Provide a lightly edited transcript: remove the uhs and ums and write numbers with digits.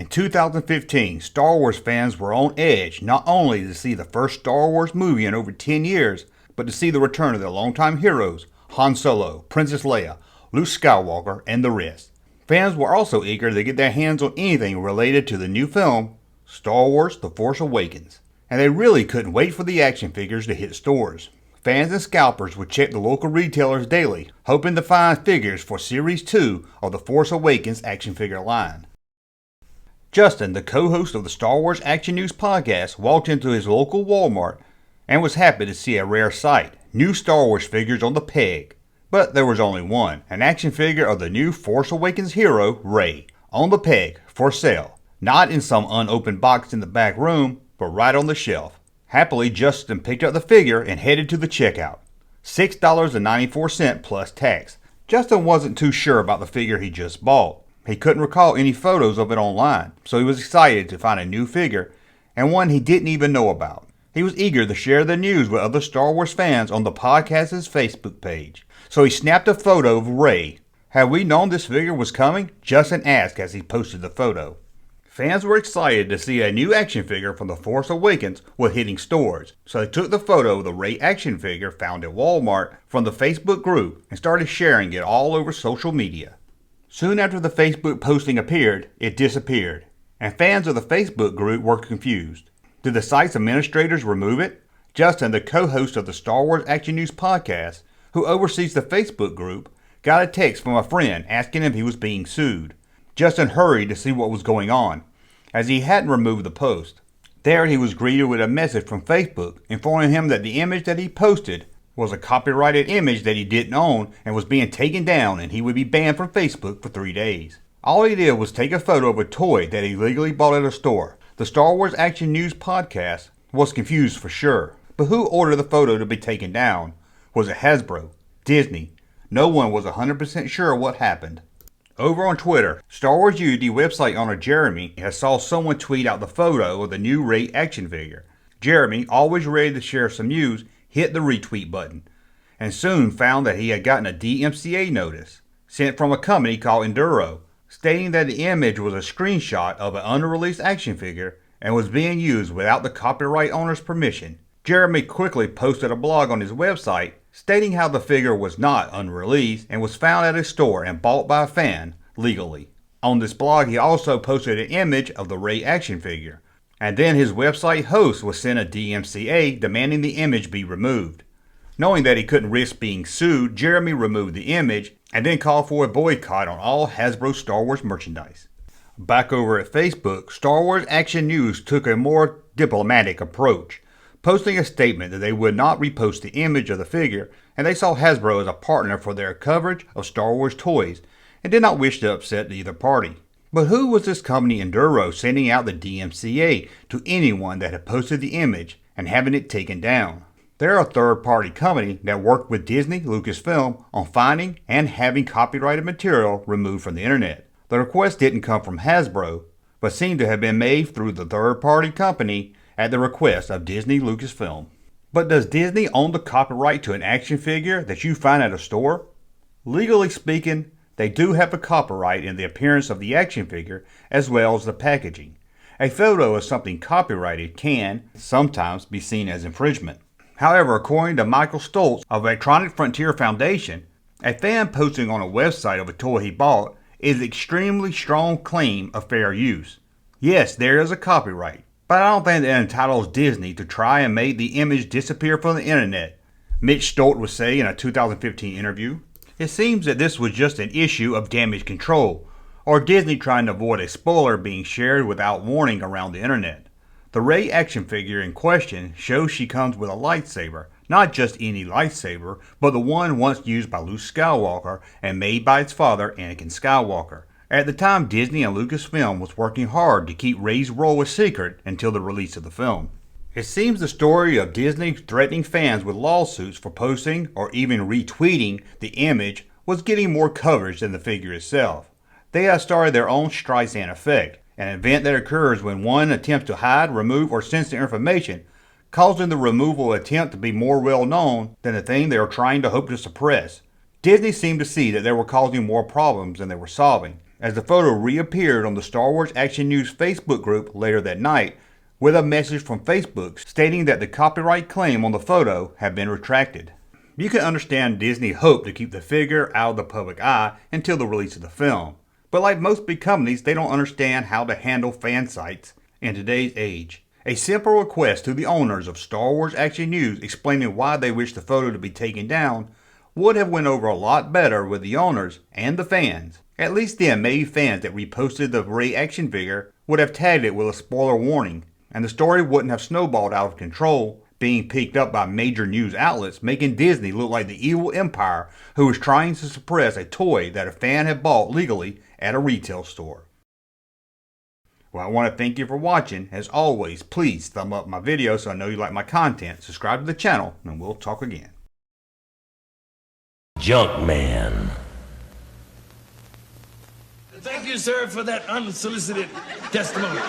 In 2015, Star Wars fans were on edge not only to see the first Star Wars movie in over 10 years, but to see the return of their longtime heroes, Han Solo, Princess Leia, Luke Skywalker, and the rest. Fans were also eager to get their hands on anything related to the new film, Star Wars The Force Awakens, and they really couldn't wait for the action figures to hit stores. Fans and scalpers would check the local retailers daily, hoping to find figures for Series 2 of the Force Awakens action figure line. Justin, the co-host of the Star Wars Action News podcast, walked into his local Walmart and was happy to see a rare sight, new Star Wars figures on the peg. But there was only one, an action figure of the new Force Awakens hero, Rey, on the peg, for sale. Not in some unopened box in the back room, but right on the shelf. Happily, Justin picked up the figure and headed to the checkout. $6.94 plus tax. Justin wasn't too sure about the figure he just bought. He couldn't recall any photos of it online, so he was excited to find a new figure, and one he didn't even know about. He was eager to share the news with other Star Wars fans on the podcast's Facebook page, so he snapped a photo of Rey. "Had we known this figure was coming?" Justin asked as he posted the photo. Fans were excited to see a new action figure from The Force Awakens was hitting stores, so they took the photo of the Rey action figure found at Walmart from the Facebook group and started sharing it all over social media. Soon after the Facebook posting appeared, it disappeared, and fans of the Facebook group were confused. Did the site's administrators remove it? Justin, the co-host of the Star Wars Action News podcast, who oversees the Facebook group, got a text from a friend asking if he was being sued. Justin hurried to see what was going on, as he hadn't removed the post. There he was greeted with a message from Facebook informing him that the image that he posted was a copyrighted image that he didn't own and was being taken down, and he would be banned from Facebook for 3 days. All he did was take a photo of a toy that he legally bought at a store. The Star Wars Action News podcast was confused for sure, but who ordered the photo to be taken down? Was it Hasbro? Disney? No one was 100% sure what happened. Over on Twitter, Star Wars Unity website owner Jeremy has saw someone tweet out the photo of the new Rey action figure. Jeremy, always ready to share some news, hit the retweet button, and soon found that he had gotten a DMCA notice, sent from a company called Enduro, stating that the image was a screenshot of an unreleased action figure and was being used without the copyright owner's permission. Jeremy quickly posted a blog on his website stating how the figure was not unreleased and was found at a store and bought by a fan legally. On this blog, he also posted an image of the Rey action figure, and then his website host was sent a DMCA demanding the image be removed. Knowing that he couldn't risk being sued, Jeremy removed the image and then called for a boycott on all Hasbro Star Wars merchandise. Back over at Facebook, Star Wars Action News took a more diplomatic approach, posting a statement that they would not repost the image of the figure, and they saw Hasbro as a partner for their coverage of Star Wars toys and did not wish to upset either party. But who was this company Enduro sending out the DMCA to anyone that had posted the image and having it taken down? They're a third-party company that worked with Disney Lucasfilm on finding and having copyrighted material removed from the internet. The request didn't come from Hasbro, but seemed to have been made through the third-party company at the request of Disney Lucasfilm. But does Disney own the copyright to an action figure that you find at a store? Legally speaking, they do have a copyright in the appearance of the action figure as well as the packaging. A photo of something copyrighted can sometimes be seen as infringement. However, according to Michael Stoltz of Electronic Frontier Foundation, a fan posting on a website of a toy he bought is an extremely strong claim of fair use. Yes, there is a copyright, but I don't think that entitles Disney to try and make the image disappear from the internet, Mitch Stoltz would say in a 2015 interview. It seems that this was just an issue of damage control, or Disney trying to avoid a spoiler being shared without warning around the internet. The Rey action figure in question shows she comes with a lightsaber, not just any lightsaber, but the one once used by Luke Skywalker and made by its father, Anakin Skywalker. At the time, Disney and Lucasfilm was working hard to keep Rey's role a secret until the release of the film. It seems the story of Disney threatening fans with lawsuits for posting or even retweeting the image was getting more coverage than the figure itself. They have started their own Streisand effect, an event that occurs when one attempts to hide, remove, or censor information, causing the removal attempt to be more well known than the thing they are trying to hope to suppress. Disney seemed to see that they were causing more problems than they were solving, as the photo reappeared on the Star Wars Action News Facebook group later that night with a message from Facebook stating that the copyright claim on the photo had been retracted. You can understand Disney hoped to keep the figure out of the public eye until the release of the film. But like most big companies, they don't understand how to handle fan sites in today's age. A simple request to the owners of Star Wars Action News explaining why they wish the photo to be taken down would have went over a lot better with the owners and the fans. At least then, maybe fans that reposted the Rey action figure would have tagged it with a spoiler warning, and the story wouldn't have snowballed out of control, being picked up by major news outlets, making Disney look like the evil empire who was trying to suppress a toy that a fan had bought legally at a retail store. Well, I want to thank you for watching. As always, please thumb up my video so I know you like my content. Subscribe to the channel, and we'll talk again. Junkman. Thank you, sir, for that unsolicited testimony.